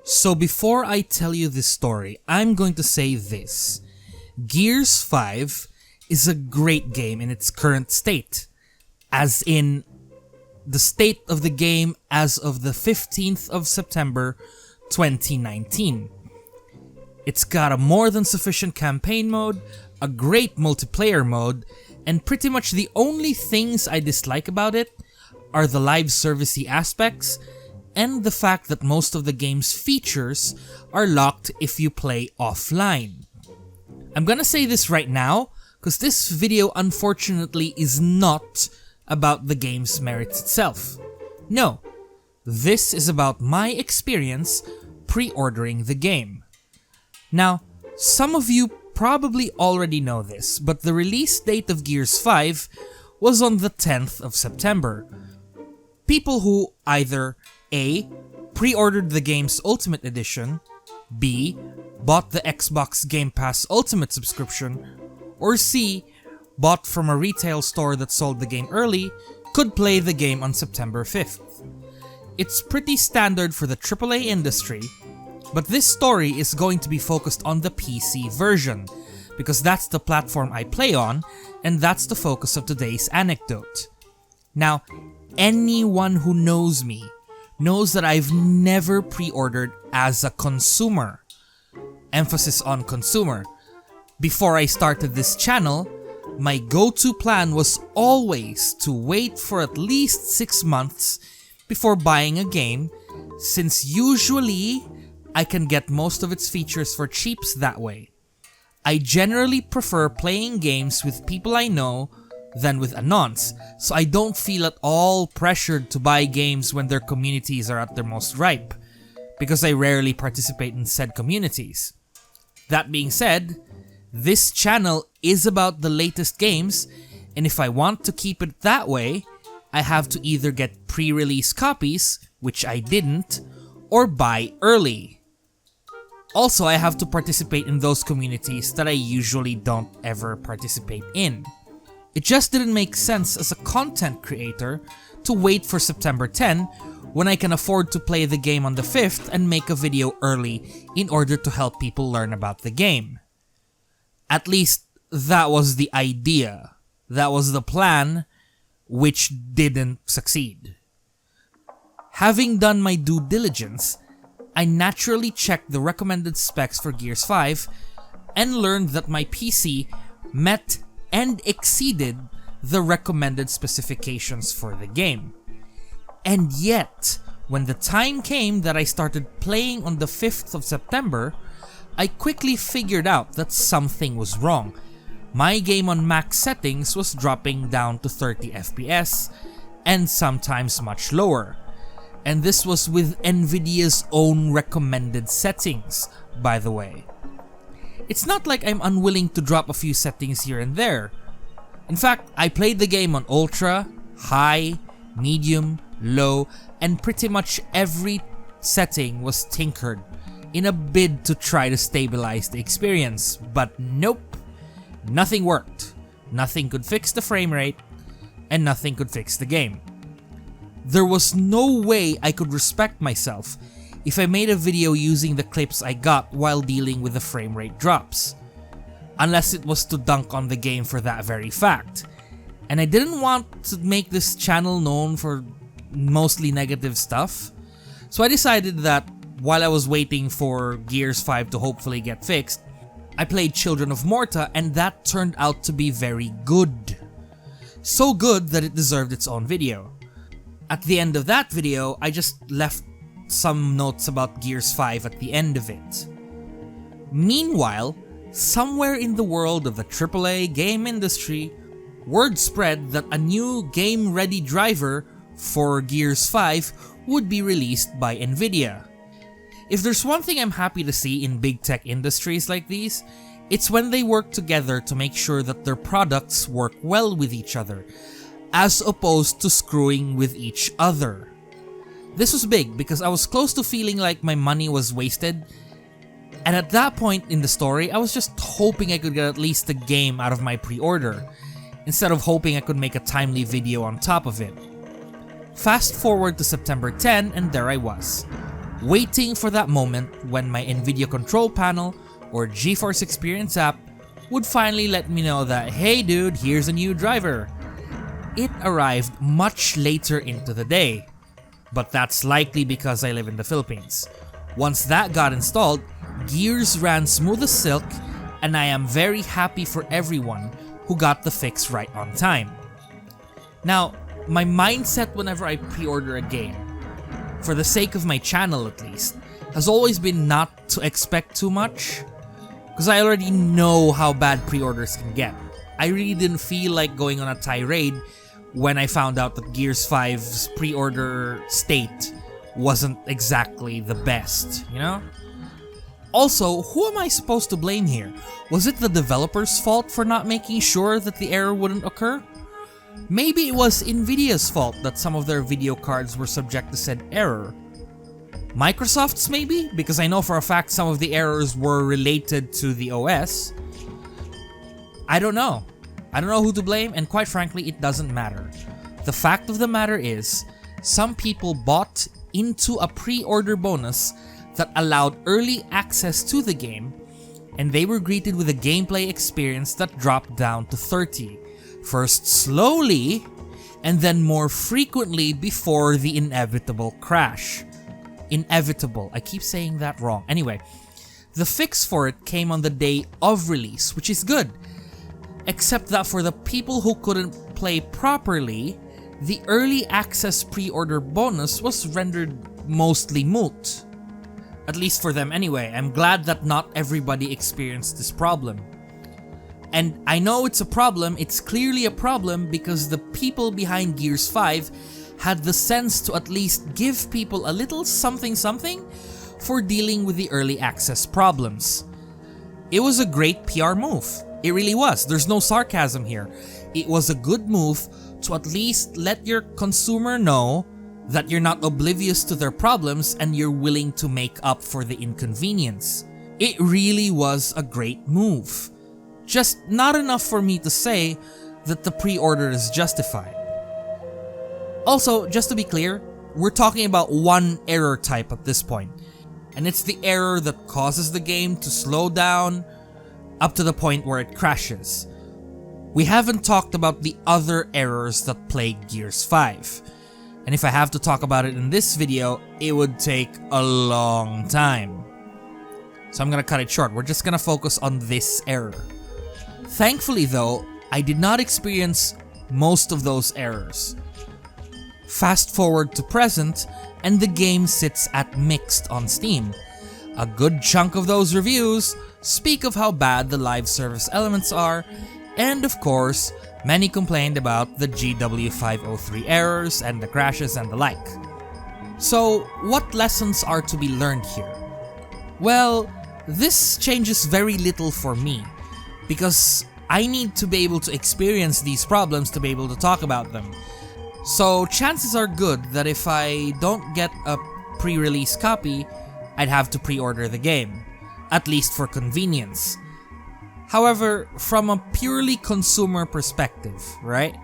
So before I tell you this story, I'm going to say this. Gears 5 is a great game in its current state. As in, the state of the game as of the 15th of September 2019. It's got a more than sufficient campaign mode, a great multiplayer mode, and pretty much the only things I dislike about it are the live servicey aspects and the fact that most of the game's features are locked if you play offline. I'm gonna say this right now, because this video unfortunately is not about the game's merits itself. No, this is about my experience pre-ordering the game. Now, some of you probably already know this, but the release date of Gears 5 was on the 10th of September. People who either A. Pre-ordered the game's Ultimate Edition, B. Bought the Xbox Game Pass Ultimate subscription, or C. Bought from a retail store that sold the game early, could play the game on September 5th. It's pretty standard for the AAA industry, but this story is going to be focused on the PC version, because that's the platform I play on, and that's the focus of today's anecdote. Now, anyone who knows me knows that I've never pre-ordered as a consumer. Emphasis on consumer. Before I started this channel, my go-to plan was always to wait for at least 6 months before buying a game, since usually I can get most of its features for cheaps that way. I generally prefer playing games with people I know than with anons, so I don't feel at all pressured to buy games when their communities are at their most ripe, because I rarely participate in said communities. That being said, this channel is about the latest games, and if I want to keep it that way, I have to either get pre-release copies, which I didn't, or buy early. Also, I have to participate in those communities that I usually don't ever participate in. It just didn't make sense as a content creator to wait for September 10 when I can afford to play the game on the 5th and make a video early in order to help people learn about the game. At least, that was the idea. That was the plan, which didn't succeed. Having done my due diligence, I naturally checked the recommended specs for Gears 5 and learned that my PC met and exceeded the recommended specifications for the game. And yet, when the time came that I started playing on the 5th of September, I quickly figured out that something was wrong. My game on max settings was dropping down to 30 FPS, and sometimes much lower. And this was with Nvidia's own recommended settings, by the way. It's not like I'm unwilling to drop a few settings here and there. In fact, I played the game on Ultra, High, Medium, Low, and pretty much every setting was tinkered in a bid to try to stabilize the experience, but nope, nothing worked. Nothing could fix the frame rate, and nothing could fix the game. There was no way I could respect myself if I made a video using the clips I got while dealing with the frame rate drops, unless it was to dunk on the game for that very fact. And I didn't want to make this channel known for mostly negative stuff, so I decided that while I was waiting for Gears 5 to hopefully get fixed, I played Children of Morta, and that turned out to be very good. So good that it deserved its own video. At the end of that video, I just left some notes about Gears 5 at the end of it. Meanwhile, somewhere in the world of the AAA game industry, word spread that a new game-ready driver for Gears 5 would be released by Nvidia. If there's one thing I'm happy to see in big tech industries like these, It's when they work together to make sure that their products work well with each other, as opposed to screwing with each other. This was big because I was close to feeling like my money was wasted, and at that point in the story, I was just hoping I could get at least the game out of my pre-order, instead of hoping I could make a timely video on top of it. Fast forward to September 10, and there I was, waiting for that moment when my NVIDIA control panel or GeForce Experience app would finally let me know that, hey dude, here's a new driver. It arrived much later into the day, but that's likely because I live in the Philippines. Once that got installed, Gears ran smooth as silk, and I am very happy for everyone who got the fix right on time. Now, my mindset whenever I pre-order a game, for the sake of my channel at least, has always been not to expect too much, because I already know how bad pre-orders can get. I really didn't feel like going on a tirade when I found out that Gears 5's pre-order state wasn't exactly the best, you know? Also, who am I supposed to blame here? Was it the developer's fault for not making sure that the error wouldn't occur? Maybe it was Nvidia's fault that some of their video cards were subject to said error. Microsoft's maybe? Because I know for a fact some of the errors were related to the OS. I don't know. I don't know who to blame, and quite frankly, it doesn't matter. The fact of the matter is, some people bought into a pre-order bonus that allowed early access to the game, and they were greeted with a gameplay experience that dropped down to 30. First slowly, and then more frequently before the inevitable crash. Inevitable, I keep saying that wrong. Anyway, the fix for it came on the day of release, which is good. Except that for the people who couldn't play properly, the early access pre-order bonus was rendered mostly moot. At least for them anyway. I'm glad that not everybody experienced this problem. And I know it's a problem, it's clearly a problem because the people behind Gears 5 had the sense to at least give people a little something for dealing with the early access problems. It was a great PR move. It really was. There's no sarcasm here. It was a good move to at least let your consumer know that you're not oblivious to their problems and you're willing to make up for the inconvenience. It really was a great move. Just not enough for me to say that the pre-order is justified. Also, just to be clear, we're talking about one error type at this point, and it's the error that causes the game to slow down up to the point where it crashes. We haven't talked about the other errors that plague Gears 5, and if I have to talk about it in this video, it would take a long time. So I'm gonna cut it short. We're just gonna focus on this error. Thankfully though, I did not experience most of those errors. Fast forward to present, and the game sits at mixed on Steam. A good chunk of those reviews speak of how bad the live service elements are, and of course, many complained about the GW503 errors and the crashes and the like. So, what lessons are to be learned here? Well, this changes very little for me, because I need to be able to experience these problems to be able to talk about them. So chances are good that if I don't get a pre-release copy, I'd have to pre-order the game, at least for convenience. However, from a purely consumer perspective, right?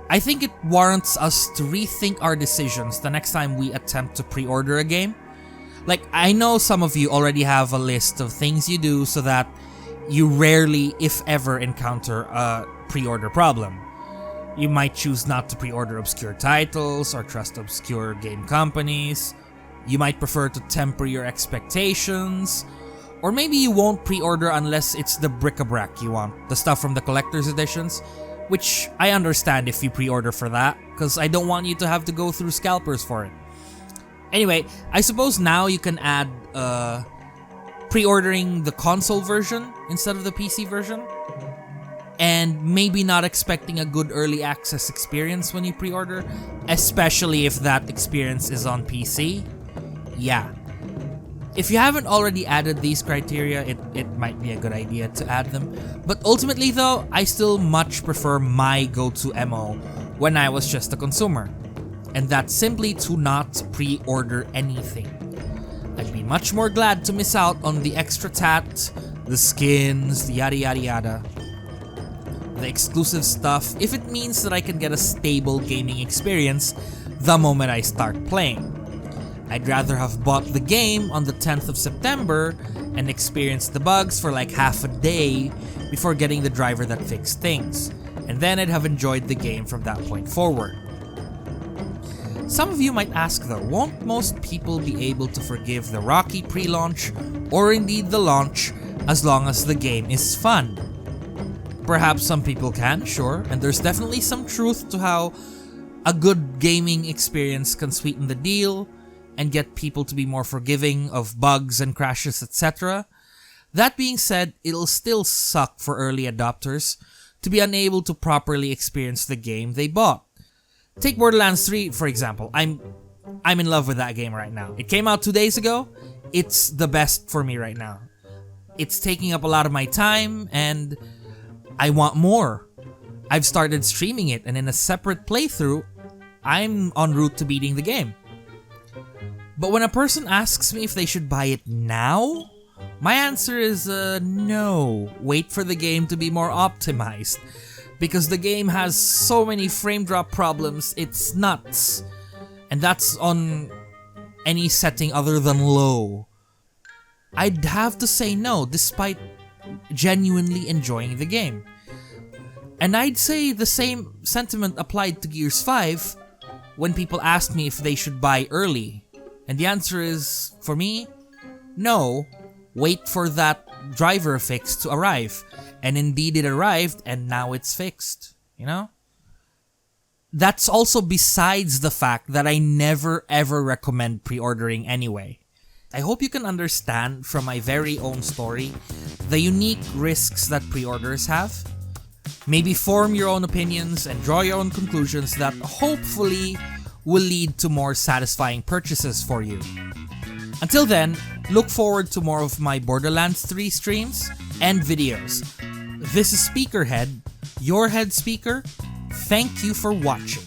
I think it warrants us to rethink our decisions the next time we attempt to pre-order a game. Like, I know some of you already have a list of things you do so that you rarely, if ever, encounter a pre-order problem. You might choose not to pre-order obscure titles or trust obscure game companies. You might prefer to temper your expectations. Or maybe you won't pre-order unless it's the bric-a-brac you want, the stuff from the collector's editions, which I understand if you pre-order for that, because I don't want you to have to go through scalpers for it. Anyway, I suppose now you can add pre-ordering the console version instead of the PC version, and maybe not expecting a good early access experience when you pre-order, especially if that experience is on PC. Yeah. If you haven't already added these criteria, it might be a good idea to add them. But ultimately though, I still much prefer my go-to MO when I was just a consumer. And that's simply to not pre-order anything. I'd be much more glad to miss out on the extra tat, the skins, the yada yada yada, the exclusive stuff, if it means that I can get a stable gaming experience the moment I start playing. I'd rather have bought the game on the 10th of September and experienced the bugs for like half a day before getting the driver that fixed things, and then I'd have enjoyed the game from that point forward. Some of you might ask though, won't most people be able to forgive the rocky pre-launch or indeed the launch as long as the game is fun? Perhaps some people can, sure, and there's definitely some truth to how a good gaming experience can sweeten the deal and get people to be more forgiving of bugs and crashes, etc. That being said, it'll still suck for early adopters to be unable to properly experience the game they bought. Take Borderlands 3 for example. I'm in love with that game right now. It came out 2 days ago. It's the best for me right now. It's taking up a lot of my time and I want more. I've started streaming it, and in a separate playthrough, I'm en route to beating the game. But when a person asks me if they should buy it now, my answer is no. Wait for the game to be more optimized. Because the game has so many frame drop problems, it's nuts. And that's on any setting other than low. I'd have to say no, despite genuinely enjoying the game. And I'd say the same sentiment applied to Gears 5 when people asked me if they should buy early. And the answer is, for me, no. Wait for that driver fix to arrive. And indeed it arrived, and now it's fixed, you know? That's also besides the fact that I never ever recommend pre-ordering anyway. I hope you can understand from my very own story the unique risks that pre-orders have. Maybe form your own opinions and draw your own conclusions that hopefully will lead to more satisfying purchases for you. Until then, look forward to more of my Borderlands 3 streams and videos. This is Speakerhead, your head speaker. Thank you for watching.